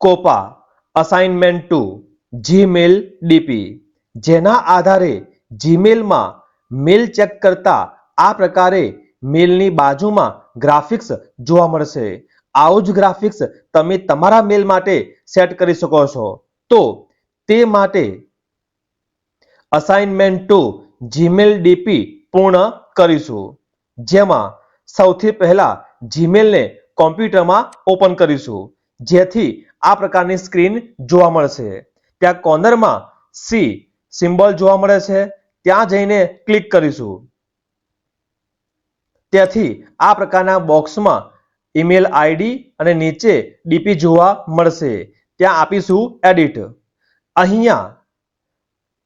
COPA assignment 2 Gmail DP, જેના આધારે જીમેલમાં મેલ check કરતા આ પ્રકારે મેલની બાજુમાં ગ્રાફિક્સ જોવા મળશે. આવું જ ગ્રાફિક્સ તમે તમારા મેલ માટે સેટ કરી શકો છો. તો તે માટે અસાઇનમેન્ટ 2 જીમેલ ડીપી પૂર્ણ કરીશું, જેમાં સૌથી પહેલા જીમેલને કોમ્પ્યુટરમાં ઓપન કરીશું, જેથી આ પ્રકારની સ્ક્રીન જોવા મળશે. ત્યાં કોર્નરમાં સી સિમ્બોલ જોવા મળે છે, ત્યાં જઈને ક્લિક કરીશું. તેથી આ પ્રકારના બોક્સમાં ઈમેલ આઈડી અને નીચે ડીપી જોવા મળશે. ત્યાં આપીશું એડિટ. અહીંયા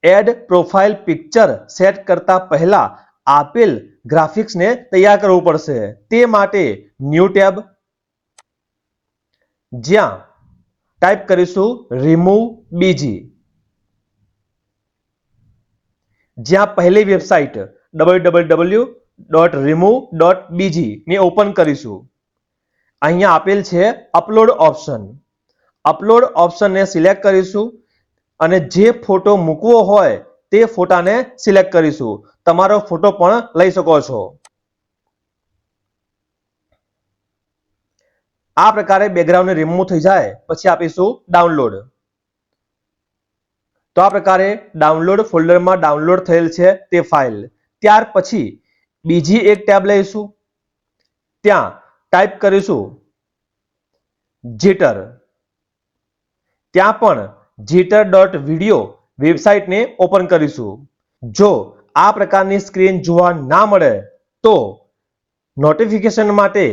એડ પ્રોફાઇલ પિક્ચર સેટ કરતા પહેલા આપેલ ગ્રાફિક્સને તૈયાર કરવું પડશે. તે માટે ન્યૂ ટેબ, જ્યાં ટાઈપ કરીશું રિમૂવ બીજી, જ્યાં પહેલી વેબસાઇટ www.remove.bg ને ઓપન કરીશું. અહીંયા આપેલ છે અપલોડ ઓપ્શન. અપલોડ ઓપ્શનને સિલેક્ટ કરીશું અને જે ફોટો મૂકવો હોય તે ફોટાને સિલેક્ટ કરીશું. તમારો ફોટો પણ લઈ શકો છો. આ પ્રકારે બેકગ્રાઉન્ડ રિમૂવ થઈ જાય પછી આપીશું ડાઉનલોડ. તો આ પ્રકારે ડાઉનલોડ ફોલ્ડરમાં ડાઉનલોડ થયેલ છે તે ફાઇલ. ત્યાર પછી બીજી એક ટેબ લઈશું, ત્યાં ટાઈપ કરીશું જીટર. ત્યાં પણ જીટર.વિડિયો વેબસાઇટને ઓપન કરીશું. જો આ પ્રકારની સ્ક્રીન જોવા ના મળે તો નોટિફિકેશન માટે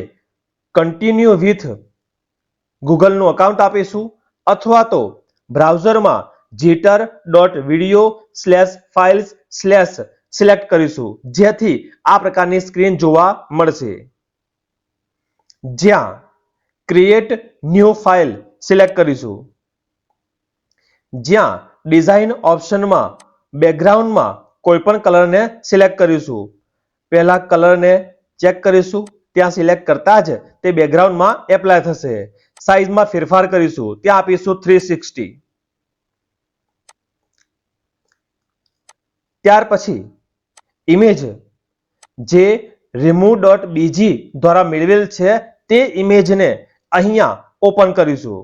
કન્ટિન્યુ વિથ ગૂગલનું અકાઉન્ટ આપીશું, અથવા તો બ્રાઉઝરમાં jitter.video/files/ સિલેક્ટ કરીશું, જેથી આ પ્રકારની સ્ક્રીન જોવા મળશે. જ્યાં ક્રિએટ ન્યૂ ફાઇલ સિલેક્ટ કરીશું, જ્યાં ડિઝાઇન ઓપ્શનમાં બેકગ્રાઉન્ડમાં કોઈ પણ કલરને સિલેક્ટ કરીશું. પહેલા કલરને ચેક કરીશું, ત્યાં સિલેક્ટ કરતા જ તે બેકગ્રાઉન્ડમાં એપ્લાય થશે. સાઇઝમાં ફેરફાર કરીશું, ત્યાં આપીશું 360. ત્યાર પછી ઇમેજ જે remove.bg દ્વારા મેળવેલ છે તે ઇમેજને અહીંયા ઓપન કરીશું,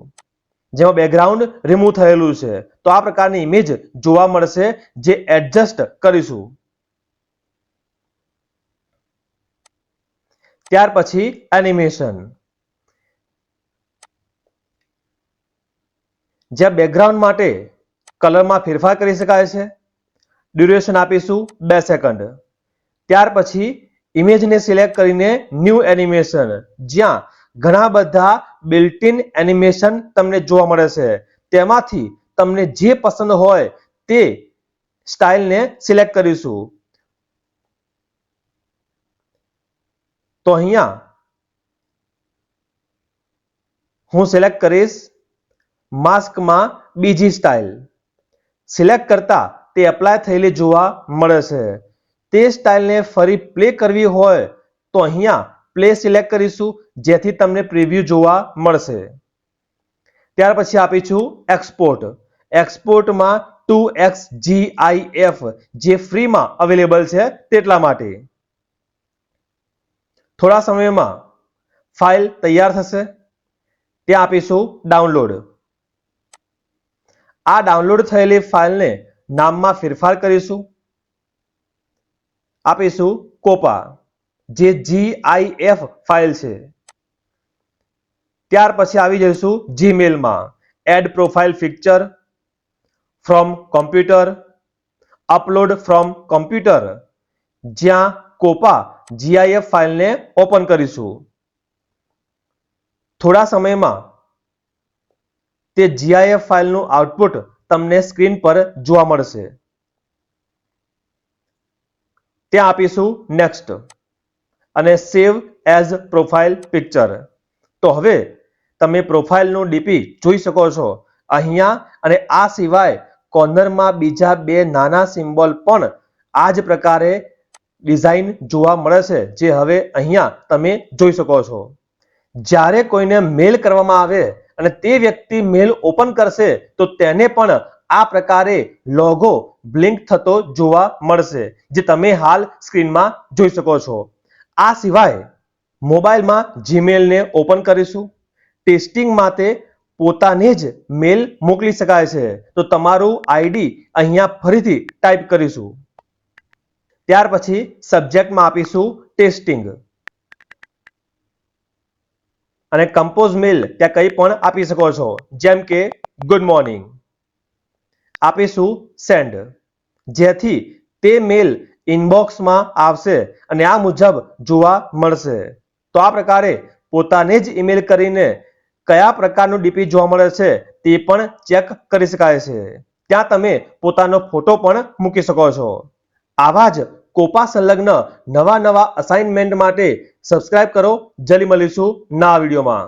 જેમાં બેકગ્રાઉન્ડ રિમૂવ થયેલું છે. તો આ પ્રકારની ઇમેજ જોવા મળશે, જે એડજસ્ટ કરીશું. ત્યાર પછી એનિમેશન, જ્યાં બેકગ્રાઉન્ડ માટે કલરમાં ફેરફાર કરી શકાય છે. ડ્યુરેશન આપીશું 2 સેકન્ડ. ત્યાર પછી ઇમેજને સિલેક્ટ કરીને ન્યૂ એનિમેશન, જ્યાં ઘણા બધા બિલ્ટ-ઇન એનિમેશન તમને જોવા મળે છે. તેમાંથી તમને જે પસંદ હોય તે સ્ટાઇલને સિલેક્ટ કરીશું. તો અહીંયા હું સિલેક્ટ કરીશ માસ્કમાં બીજી સ્ટાઇલ. સિલેક્ટ કરતા તે એપ્લાય થયેલી જોવા મળે છે. તે સ્ટાઇલને ફરી પ્લે કરવી હોય તો અહીંયા પ્લે સિલેક્ટ કરીશું, જેથી તમને પ્રિવ્યુ જોવા મળશે. ત્યાર પછી આપીશું એક્સપોર્ટ. એક્સપોર્ટમાં 2xgif જે ફ્રીમાં અવેલેબલ છે તેટલા માટે. થોડા સમયમાં ફાઇલ તૈયાર થશે. ત્યાં આપીશું ડાઉનલોડ. આ ડાઉનલોડ થયેલી ફાઇલને નામમાં ફેરફાર કરીશું. આપીશું કોપા, જે GIF ફાઇલ છે. ત્યાર પછી આવી જઈશું જીમેલમાં. Add profile picture from computer, upload from computer, જ્યાં કોપા GIF ફાઇલને ઓપન કરીશું. થોડા સમયમાં તે GIF ફાઇલનું આઉટપુટ તમને સ્ક્રીન પર જોવા મળશે. ત્યાં આપીશું નેક્સ્ટ અને સેવ એઝ પ્રોફાઇલ પિક્ચર. તો હવે તમે પ્રોફાઇલનું ડીપી જોઈ શકો છો અહીંયા, અને આ સિવાય કોર્નરમાં બીજા 2 નાના સિમ્બોલ પણ આ જ પ્રકારે ડિઝાઇન જોવા મળે છે, જે હવે અહીંયા તમે જોઈ શકો છો. જ્યારે કોઈને મેલ કરવામાં આવે અને તે વ્યક્તિ મેલ ઓપન કરશે તો તેને પણ આ પ્રકારે લોગો બ્લિંક થતો જોવા મળશે, જે તમે હાલ સ્ક્રીનમાં જોઈ શકો છો. આ સિવાય મોબાઈલમાં જીમેલને ઓપન કરીશું. ટેસ્ટિંગ માટે પોતાને જ મેલ મોકલી શકાય છે. તો તમારું આઈડી અહીંયા ફરીથી ટાઈપ કરીશું. ત્યાર પછી સબ્જેક્ટમાં આપીશું ટેસ્ટિંગ અને કમ્પોઝ મેલ ત્યાં કંઈ પણ આપી શકો છો, જેમ કે ગુડ મોર્નિંગ. આપીશું સેન્ડ, જેથી તે મેલ ઇનબોક્સમાં આવશે અને આ મુજબ જોવા મળશે. તો આ પ્રકારે પોતાને જ ઈમેલ કરીને કયા પ્રકારનું ડીપી જોવા મળે છે તે પણ ચેક કરી શકાય છે. ત્યાં તમે પોતાનો ફોટો પણ મૂકી શકો છો. આવા જ કોપા સંલગ્ન નવા અસાઇનમેન્ટ માટે સબસ્ક્રાઇબ કરો. જલ્દી મળીશું નવા વિડીયોમાં.